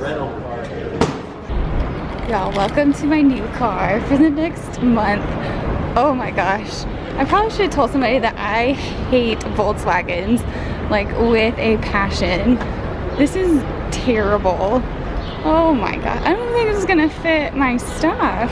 rental car. Y'all, welcome to my new car for the next month. Oh my gosh. I probably should have told somebody that I hate Volkswagens, like with a passion. This is terrible. Oh my god. I don't think this is gonna fit my stuff.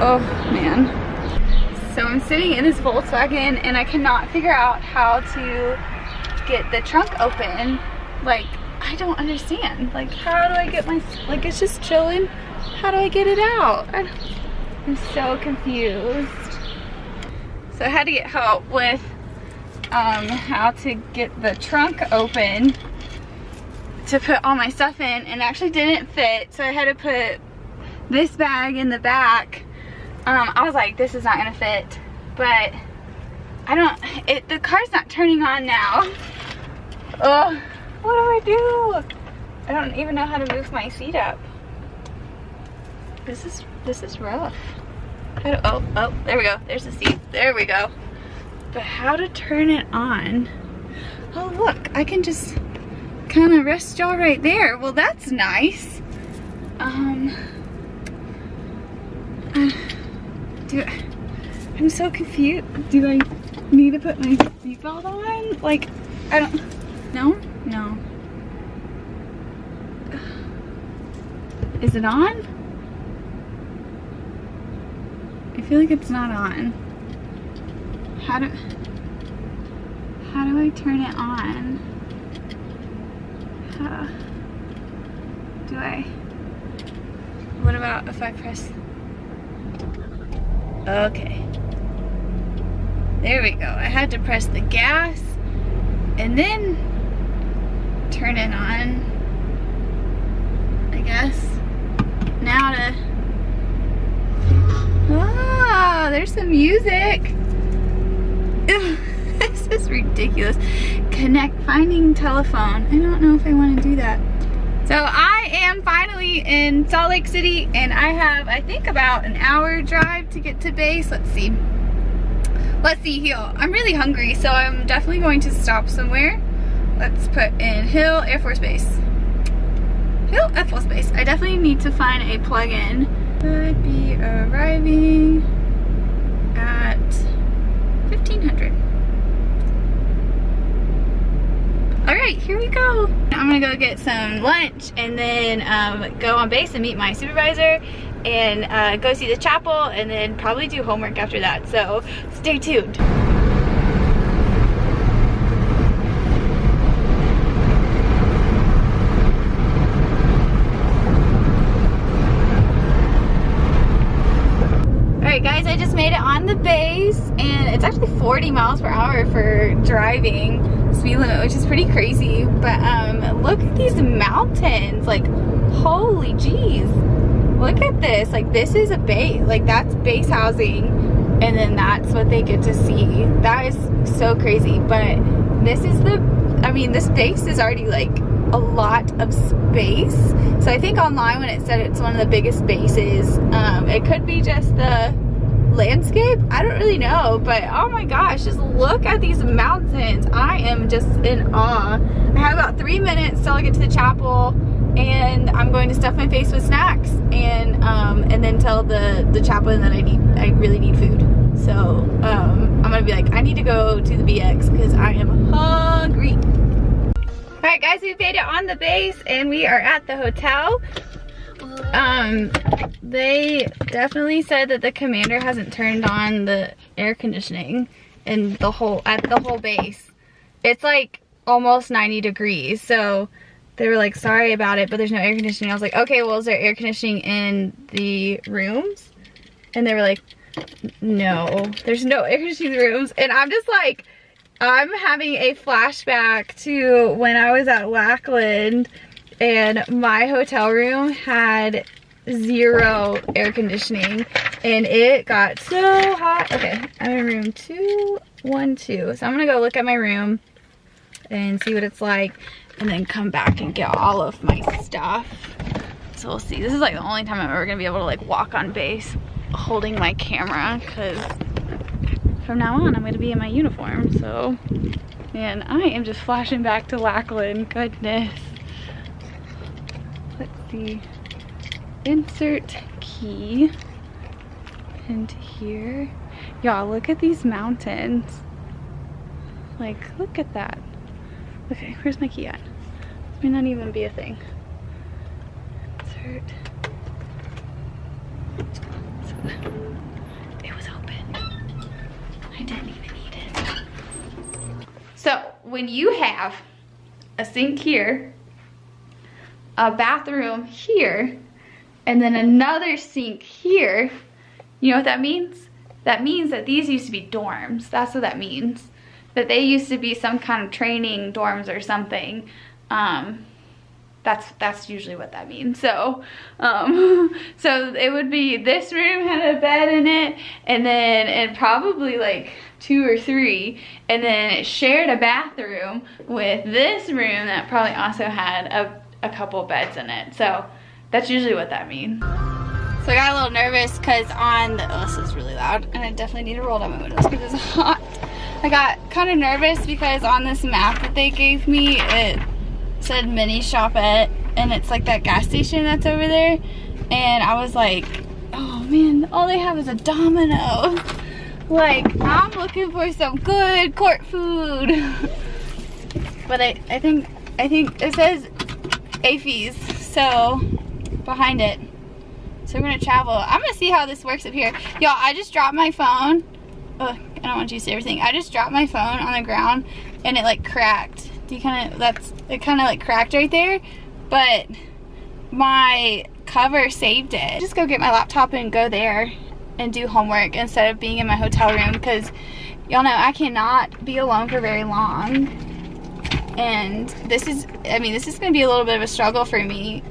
Oh man. So I'm sitting in this Volkswagen and I cannot figure out how to get the trunk open. Like, I don't understand. Like, how do I get my, like, it's just chilling. How do I get it out? I'm so confused. So I had to get help with how to get the trunk open to put all my stuff in, and it actually didn't fit. So I had to put this bag in the back. I was like, this is not gonna fit, but I don't, the car's not turning on now. Ugh, what do I do? I don't even know how to move my seat up. This is rough. Oh, there we go. There's the seat. There we go. But how to turn it on? Oh look, I can just kind of rest y'all right there. Well, that's nice. I'm so confused. Do I need to put my seatbelt on? Like, I don't, no? Is it on? I feel like it's not on. How do I turn it on? What about if I press? Okay. There we go. I had to press the gas and then turn it on, I guess. Now to, oh, there's some music. Ew, this is ridiculous. Finding telephone. I don't know if I want to do that. So I am finally in Salt Lake City, and I have, I think, about an hour drive to get to base. Let's see here. I'm really hungry, so I'm definitely going to stop somewhere. Let's put in Hill Air Force Base. Hill Air Force Base. I definitely need to find a plug-in. Could be arriving at 1500. All right, here we go. I'm gonna go get some lunch and then go on base and meet my supervisor and go see the chapel and then probably do homework after that. So stay tuned. Alright guys, I just made it on the base and it's actually 40 miles per hour for driving speed limit, which is pretty crazy. But look at these mountains, like holy jeez. Look at this, like this is a base, like that's base housing and then that's what they get to see. That is so crazy. But this is this base is already like a lot of space. So I think online when it said it's one of the biggest bases, it could be just the landscape, I don't really know, but oh my gosh, just look at these mountains. I am just in awe. I have about 3 minutes till I get to the chapel, and I'm going to stuff my face with snacks and then tell the chaplain that I really need food. So I'm gonna be like, I need to go to the BX because I am hungry. Alright guys, we made it on the base and we are at the hotel. They definitely said that the commander hasn't turned on the air conditioning in the whole base. It's like almost 90 degrees, so they were like sorry about it, but there's no air conditioning. I was like, okay, well, is there air conditioning in the rooms? And they were like, no, there's no air conditioning in the rooms. And I'm just like, I'm having a flashback to when I was at Lackland and my hotel room had 0 air conditioning and it got so hot. Okay, I'm in room 212. So I'm gonna go look at my room and see what it's like and then come back and get all of my stuff. So we'll see. This is like the only time I'm ever gonna be able to like walk on base holding my camera, because from now on I'm gonna be in my uniform. So, man, I am just flashing back to Lackland. Goodness. the insert key into here. Y'all, look at these mountains. Like, look at that. Okay, where's my key at? This may not even be a thing. Insert. So, it was open. I didn't even need it. So, when you have a sink here, a bathroom here, and then another sink here, you know what that means? That means that these used to be dorms. That's what that means. That they used to be some kind of training dorms or something. That's usually what that means. So, so it would be this room had a bed in it, and probably like 2 or 3, and then it shared a bathroom with this room that probably also had a couple beds in it. So that's usually what that means. So I got a little nervous because on the, oh, this is really loud, and I definitely need to roll down my windows because it's hot. I got kind of nervous because on this map that they gave me, it said mini shopette, and it's like that gas station that's over there, and I was like, oh man, all they have is a Domino. Like, I'm looking for some good court food. But I think it says AFES, so behind it. So we're gonna travel. I'm gonna see how this works up here. Y'all, I just dropped my phone. Ugh, I don't want you to see everything. I just dropped my phone on the ground and it like cracked. Do you it kind of like cracked right there, but my cover saved it. Just go get my laptop and go there and do homework instead of being in my hotel room, because y'all know I cannot be alone for very long. And this is gonna be a little bit of a struggle for me,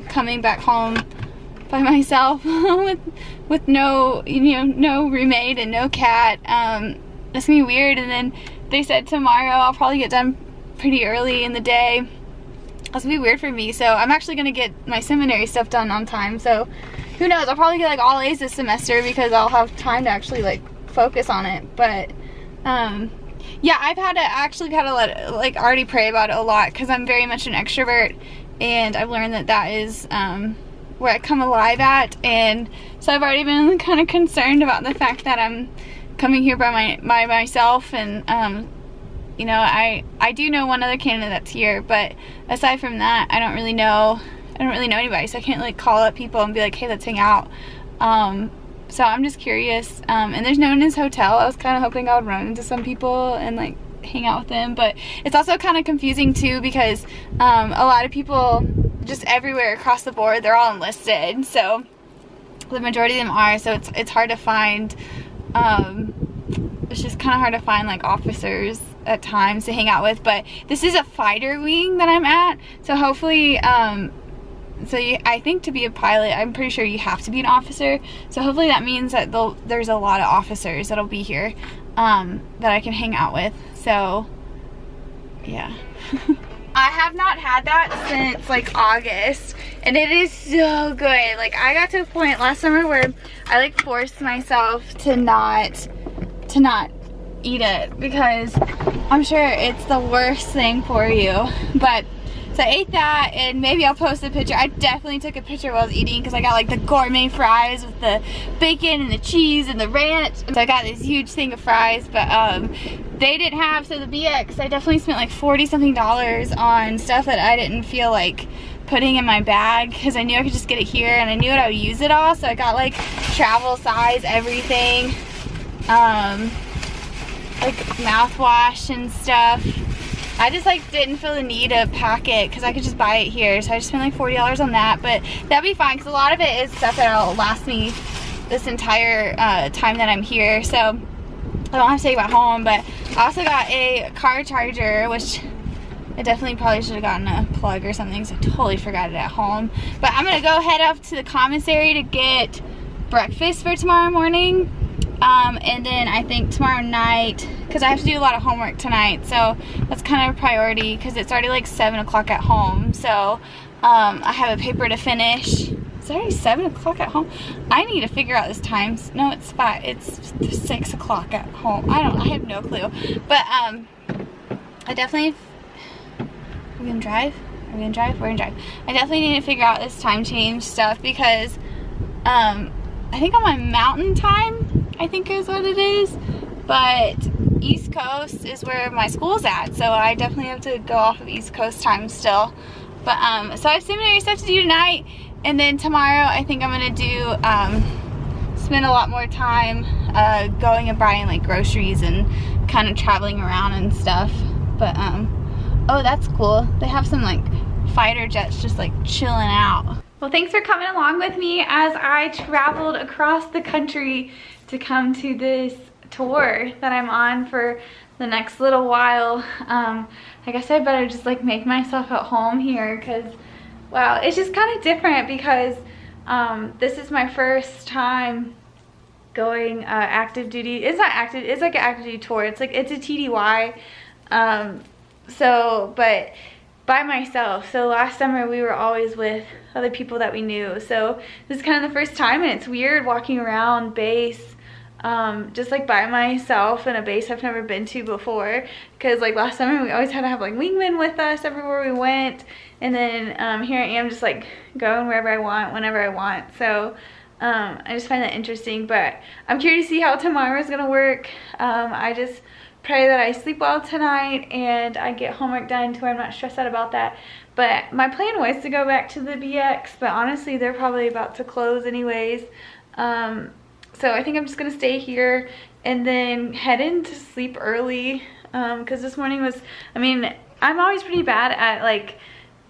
coming back home by myself with no, no roommate and no cat. It's gonna be weird. And then they said tomorrow I'll probably get done pretty early in the day. That's gonna be weird for me. So I'm actually gonna get my seminary stuff done on time. So who knows? I'll probably get like all A's this semester because I'll have time to actually like focus on it. But yeah, I've had to like already pray about it a lot because I'm very much an extrovert, and I've learned that is where I come alive at. And so I've already been kind of concerned about the fact that I'm coming here by myself, and you know, I do know one other candidate that's here, but aside from that, I don't really know anybody, so I can't like call up people and be like, hey, let's hang out. So I'm just curious, and there's no one in his hotel. I was kind of hoping I would run into some people and like hang out with them, but it's also kind of confusing too because a lot of people just everywhere across the board, they're all enlisted, so the majority of them are, so it's hard to find, it's just kind of hard to find like officers at times to hang out with. But this is a fighter wing that I'm at, so hopefully I think to be a pilot, I'm pretty sure you have to be an officer, so hopefully that means that there's a lot of officers that'll be here that I can hang out with. So yeah. I have not had that since like August, and it is so good. Like, I got to a point last summer where I like forced myself to not eat it because I'm sure it's the worst thing for you. But so I ate that, and maybe I'll post a picture. I definitely took a picture while I was eating because I got like the gourmet fries with the bacon and the cheese and the ranch. So I got this huge thing of fries, but they didn't have, so the BX, I definitely spent like $40-something on stuff that I didn't feel like putting in my bag because I knew I could just get it here, and I knew I would use it all. So I got like travel size everything, like mouthwash and stuff. I just like didn't feel the need to pack it because I could just buy it here, so I just spent like $40 on that, but that'd be fine because a lot of it is stuff that'll last me this entire time that I'm here, so I don't have to take it back home. But I also got a car charger, which I definitely probably should have gotten a plug or something, so I totally forgot it at home. But I'm gonna go head up to the commissary to get breakfast for tomorrow morning. And then I think tomorrow night, because I have to do a lot of homework tonight, so that's kind of a priority because it's already like 7 o'clock at home. So I have a paper to finish. It's already 7 o'clock at home. I need to figure out this time. No, it's 5. It's 6 o'clock at home. I have no clue. But I definitely, we gonna drive we gonna drive? We're gonna drive. I definitely need to figure out this time change stuff because I think on my mountain time, I think is what it is, but East Coast is where my school's at, so I definitely have to go off of East Coast time still. But so I have seminary stuff to do tonight, and then tomorrow I think I'm gonna do spend a lot more time going and buying like groceries and kind of traveling around and stuff. But oh, that's cool. They have some like fighter jets just like chilling out. Well, thanks for coming along with me as I traveled across the country to come to this tour that I'm on for the next little while. I guess I better just like make myself at home here because, wow, it's just kind of different because this is my first time going active duty. It's not active, it's like an active duty tour. It's like, it's a TDY. So, but by myself. So last summer we were always with other people that we knew. So this is kind of the first time, and it's weird walking around base just like by myself in a base I've never been to before, because like last summer we always had to have like wingmen with us everywhere we went, and then here I am just like going wherever I want, whenever I want. So I just find that interesting, but I'm curious to see how tomorrow's gonna work. I just pray that I sleep well tonight and I get homework done to where I'm not stressed out about that. But my plan was to go back to the BX, but honestly they're probably about to close anyways. So I think I'm just gonna stay here and then head in to sleep early, because this morning was, I mean, I'm always pretty bad at like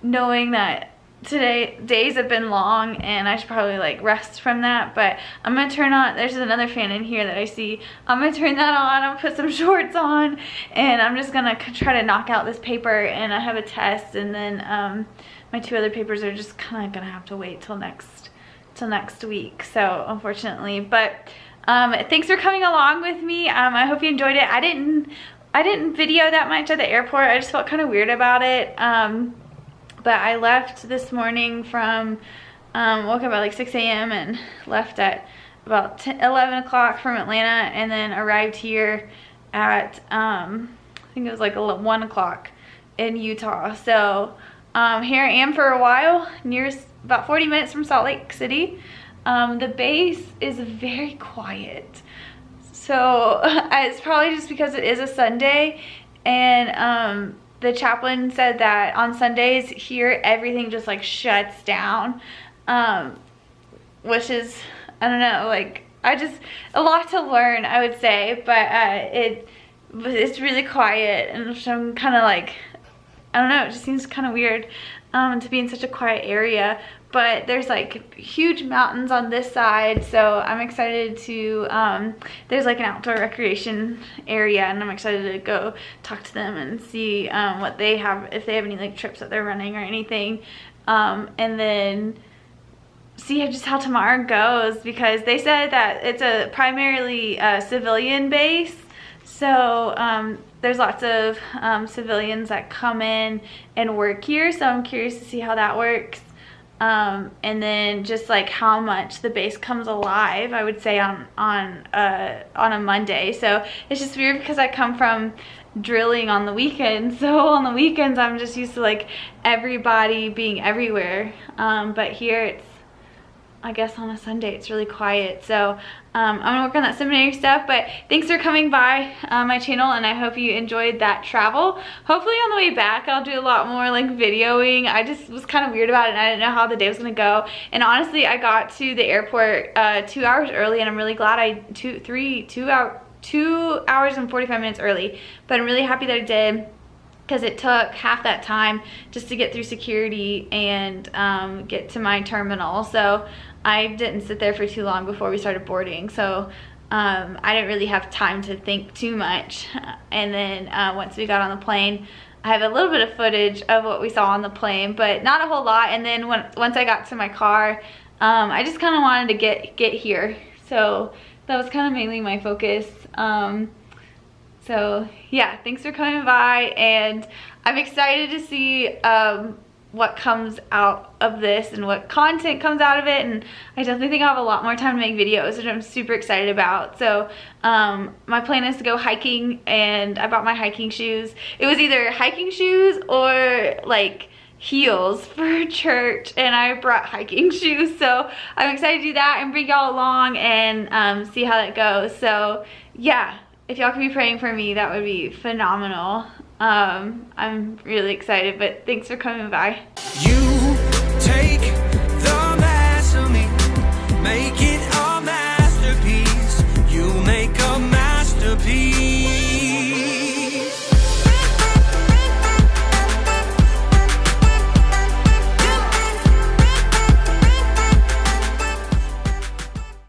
knowing that days have been long and I should probably like rest from that. But I'm gonna turn on, there's another fan in here that I see, I'm gonna turn that on, I'll put some shorts on, and I'm just gonna try to knock out this paper. And I have a test, and then my 2 other papers are just kind of gonna have to wait till next week, so unfortunately. But thanks for coming along with me. I hope you enjoyed it. I didn't video that much at the airport. I just felt kind of weird about it. But I left this morning from woke up at like 6 a.m. and left at about 11 o'clock from Atlanta, and then arrived here at I think it was like 1 o'clock in Utah. So here I am for a while, about 40 minutes from Salt Lake City. The base is very quiet, so it's probably just because it is a Sunday, and the chaplain said that on Sundays here everything just like shuts down, which is, I don't know, like a lot to learn, I would say. But it's really quiet, and so I'm kind of like, I don't know, it just seems kind of weird to be in such a quiet area. But there's like huge mountains on this side, so I'm excited to, there's like an outdoor recreation area, and I'm excited to go talk to them and see what they have, if they have any like trips that they're running or anything, and then see just how tomorrow goes, because they said that it's a primarily civilian base. So there's lots of civilians that come in and work here, so I'm curious to see how that works. And then just like how much the base comes alive, I would say on a Monday. So it's just weird because I come from drilling on the weekends, so on the weekends I'm just used to like everybody being everywhere, but here it's, I guess on a Sunday it's really quiet. So I'm gonna work on that seminary stuff. But thanks for coming by my channel, and I hope you enjoyed that travel. Hopefully on the way back I'll do a lot more like videoing. I just was kind of weird about it, and I didn't know how the day was gonna go. And honestly, I got to the airport 2 hours early, and I'm really glad 2 hours and 45 minutes early. But I'm really happy that I did, because it took half that time just to get through security and get to my terminal. So I didn't sit there for too long before we started boarding. So I didn't really have time to think too much. And then once we got on the plane, I have a little bit of footage of what we saw on the plane, but not a whole lot. And then once I got to my car, I just kind of wanted to get here. So that was kind of mainly my focus. So yeah, thanks for coming by, and I'm excited to see what comes out of this and what content comes out of it. And I definitely think I'll have a lot more time to make videos, which I'm super excited about. So my plan is to go hiking, and I bought my hiking shoes. It was either hiking shoes or like heels for church, and I brought hiking shoes, so I'm excited to do that and bring y'all along and see how that goes. So yeah, if y'all could be praying for me, that would be phenomenal. I'm really excited, but thanks for coming by. You